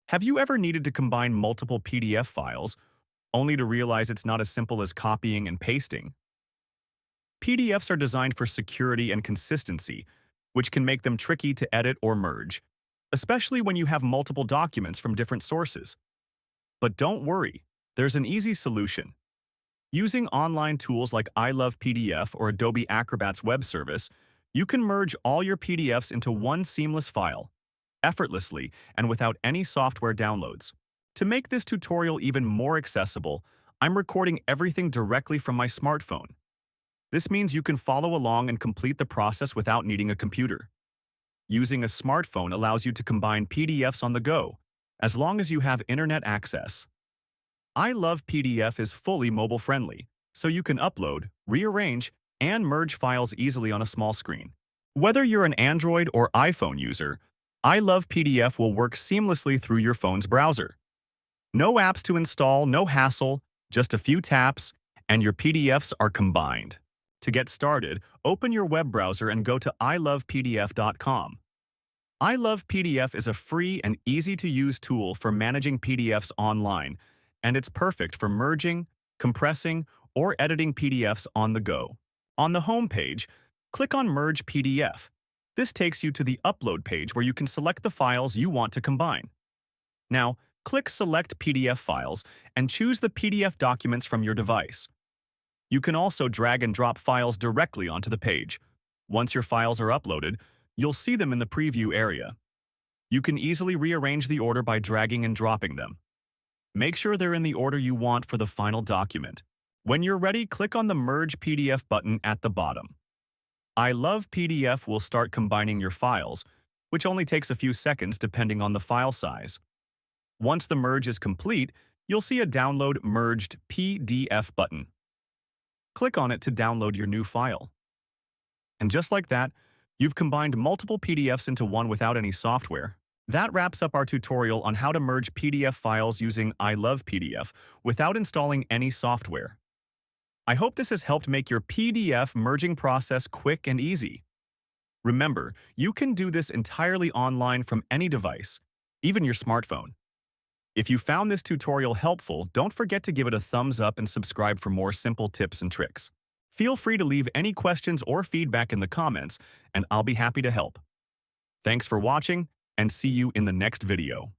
Have you ever needed to combine multiple PDF files, only to realize it's not as simple as copying and pasting? PDFs are designed for security and consistency, which can make them tricky to edit or merge, especially when you have multiple documents from different sources. But don't worry, there's an easy solution. Using online tools like I Love PDF or Adobe Acrobat's web service, you can merge all your PDFs into one seamless file, effortlessly and without any software downloads. To make this tutorial even more accessible, I'm recording everything directly from my smartphone. This means you can follow along and complete the process without needing a computer. Using a smartphone allows you to combine PDFs on the go, as long as you have internet access. I Love PDF is fully mobile-friendly, so you can upload, rearrange, and merge files easily on a small screen. Whether you're an Android or iPhone user, I Love PDF will work seamlessly through your phone's browser. No apps to install, no hassle, just a few taps, and your PDFs are combined. To get started, open your web browser and go to ilovepdf.com. I Love PDF is a free and easy-to-use tool for managing PDFs online, and it's perfect for merging, compressing, or editing PDFs on the go. On the home page, click on Merge PDF. This takes you to the Upload page where you can select the files you want to combine. Now, click Select PDF Files and choose the PDF documents from your device. You can also drag and drop files directly onto the page. Once your files are uploaded, you'll see them in the preview area. You can easily rearrange the order by dragging and dropping them. Make sure they're in the order you want for the final document. When you're ready, click on the Merge PDF button at the bottom. I Love PDF will start combining your files, which only takes a few seconds depending on the file size. Once the merge is complete, you'll see a Download Merged PDF button. Click on it to download your new file. And just like that, you've combined multiple PDFs into one without any software. That wraps up our tutorial on how to merge PDF files using I Love PDF without installing any software. I hope this has helped make your PDF merging process quick and easy. Remember, you can do this entirely online from any device, even your smartphone. If you found this tutorial helpful, don't forget to give it a thumbs up and subscribe for more simple tips and tricks. Feel free to leave any questions or feedback in the comments, and I'll be happy to help. Thanks for watching, and see you in the next video.